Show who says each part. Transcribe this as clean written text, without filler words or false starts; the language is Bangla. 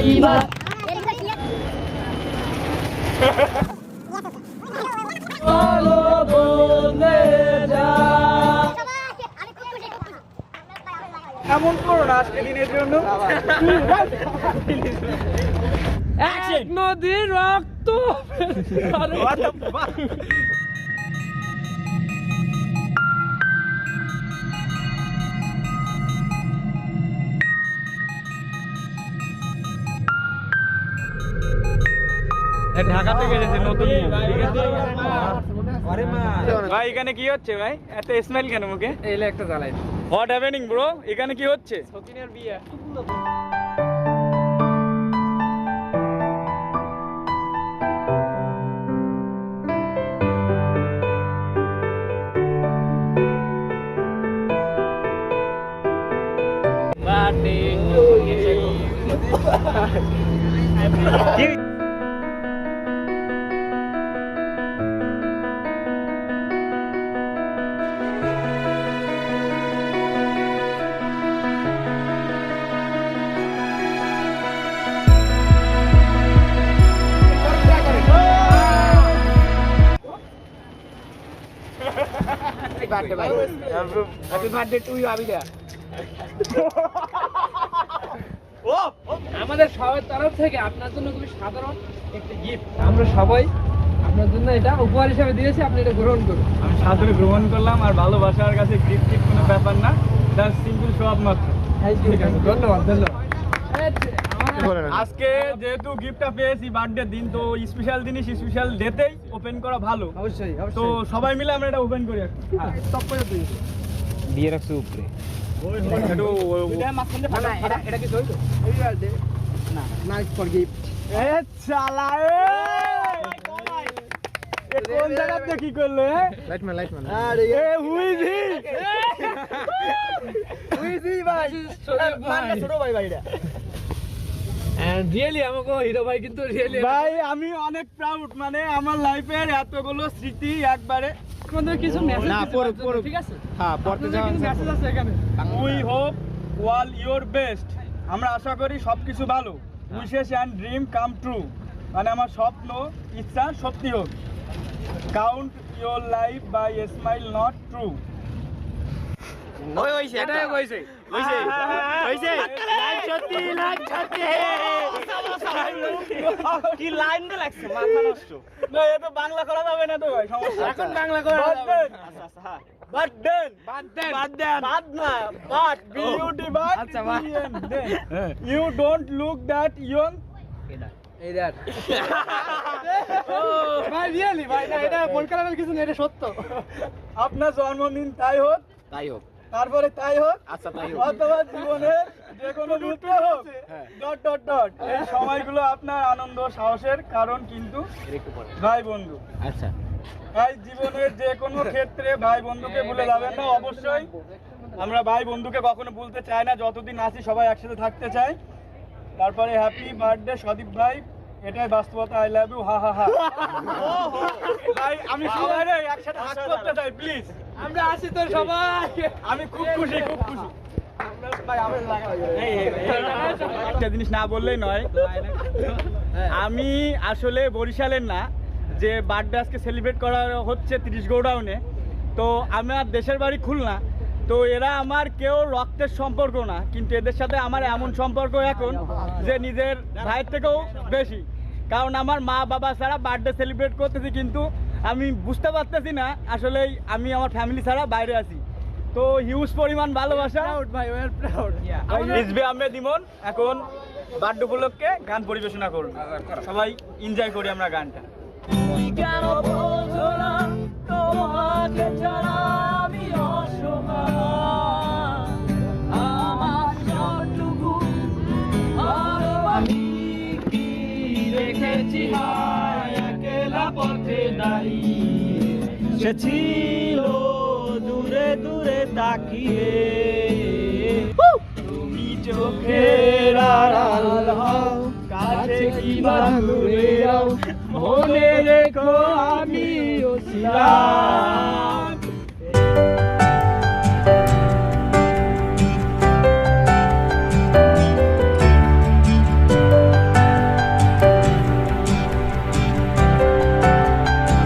Speaker 1: কি বা বলো বলে যা।
Speaker 2: এমন করো না আজকে দিনের জন্য।
Speaker 1: এক নদীর রক্ত
Speaker 2: ঢাকা থেকে এসেছে নতুন ভাই। এখানে কি হচ্ছে ভাই? এত স্মেল কেন মুখে?
Speaker 1: এলে একটা জ্বালাই
Speaker 2: হোয়াট হ্যাপেনিং ব্রো? এখানে কি হচ্ছে?
Speaker 1: সকিনের বিয়ে। আমাদের সবার তরফ থেকে আপনার জন্য খুবই সাধারণ একটি গিফট আমরা সবাই আপনার জন্য এটা উপহার হিসেবে দিয়েছি, আপনি এটা গ্রহণ করুন।
Speaker 2: আমি সাদরে গ্রহণ করলাম। আর ভালোবাসার কাছে গিফট টিফট কোনো ব্যাপার না, জাস্ট সিম্পল শো অফ মাত্র।
Speaker 1: ধন্যবাদ ধন্যবাদ।
Speaker 2: আজকে যেহেতু গিফটটা পেয়েছি বার্থডে দিন, তো স্পেশাল জিনিস স্পেশাল ডেতেই ওপেন করা ভালো।
Speaker 1: অবশ্যই
Speaker 2: তো সবাই মিলে আমরা এটা ওপেন করি এখন।
Speaker 1: স্টপ করে দিই
Speaker 3: দিয়ে রাখছো উপরে।
Speaker 2: একটু
Speaker 1: এটা কি সই তো? না নাইস ফর গিফট।
Speaker 2: এ চালা এ কোন জায়গাতে কি করলো?
Speaker 1: লাইটম্যান
Speaker 2: আরে এ হুইজি ভাই ছোট ভাই ভাইরা।
Speaker 1: এন্ড রিয়েলি আমাকে হিরো ভাই কিন্তু রিয়েলি
Speaker 2: ভাই আমি অনেক প্রাউড, মানে আমার লাইফের এতগুলো স্মৃতি একবারে।
Speaker 1: আপনাদের কিছু মেসেজ
Speaker 2: না,
Speaker 1: ঠিক আছে?
Speaker 2: হ্যাঁ পড়তে যাওয়া
Speaker 1: কিছু মেসেজ আছে এখানে।
Speaker 2: We hope all your best. আমরা আশা করি সবকিছু ভালো। Wishes and dream come true, মানে আমার স্বপ্ন ইচ্ছা সত্যি হোক। Count your life by a smile not true.
Speaker 3: কি লাইন তো লাগছে, মাথা নষ্ট।
Speaker 2: না এ তো বাংলা করা যাবে না তো ভাই, সমস্যা।
Speaker 3: এখন বাংলা করা যাবে।
Speaker 2: বাট দেন
Speaker 3: বাদ দেন।
Speaker 2: বাদ না, বাট বিউটি বাট
Speaker 1: আচ্ছা, but.
Speaker 2: You don't look that young.
Speaker 1: এই দ্যাট ভাই রিয়েলি ভাই, না এটা মন খারাপের কিছু না, এটা সত্য।
Speaker 2: আপনার জন্মদিন তাই হোক,
Speaker 3: তাই হোক।
Speaker 2: তারপরে তাই হোক,
Speaker 3: আচ্ছা তাই হোক।
Speaker 2: অথবা জীবনে যে কোনো মুহূর্তে হোক, ডট ডট ডট। এই সময়গুলো আপনার আনন্দ সাহসের কারণ কিন্তু
Speaker 3: একটু পরে।
Speaker 2: ভাই বন্ধু।
Speaker 3: আচ্ছা।
Speaker 2: ভাই জীবনের যে কোনো ক্ষেত্রে ভাই বন্ধুকে ভুলে যাবেন না। অবশ্যই আমরা ভাই বন্ধুকে কখনো ভুলতে চাই না, যতদিন আছি সবাই একসাথে থাকতে চাই। তারপরে হ্যাপি বার্থডে সদীপ ভাই, এটাই বাস্তবতা। আই লাভ ইউ, হা হা হা। ভাই আমি সবাই একসাথে হাত করতে চাই প্লিজ।
Speaker 1: আমরা আসি তো সবাই।
Speaker 2: আমি খুব খুশি, খুব খুশি। একটা জিনিস না বললেই নয়, আমি আসলে বরিশালের না, যে বার্থডে আজকে সেলিব্রেট করা হচ্ছে 30 গোডাউনে। তো আমার দেশের বাড়ি খুলনা। তো এরা আমার কেউ রক্তের সম্পর্ক না, কিন্তু এদের সাথে আমার এমন সম্পর্ক এখন যে নিজের ভাইয়ের থেকেও বেশি। কারণ আমার মা বাবা ছাড়া বার্থডে সেলিব্রেট করতেছি, কিন্তু আমি বুঝতে পারতেছি না আসলে আমি আমার ফ্যামিলি ছাড়া বাইরে আছি। তো হিউজ পরিমাণ ভালোবাসা
Speaker 1: ভাই ওয়ার প্রাউড।
Speaker 2: রিজভি আহমেদ ইমন এখন বার্থডে উপলক্ষে গান পরিবেশনা করুন। সবাই এনজয় করি আমরা গানটা।
Speaker 1: কেন বোঝো না তোমাকে ছাড়া আমি অসহায়, আমার সবটুকু আরো আমি কি রেখেছি হায় একলা পথে দাঁড়িয়ে।
Speaker 3: সে ছিল দূরে দূরে তাকিয়ে,
Speaker 2: তুমি চোখের আড়াল হও, কাছে কিংবা দূরে যাও, মনে রেখো আমি ছিলাম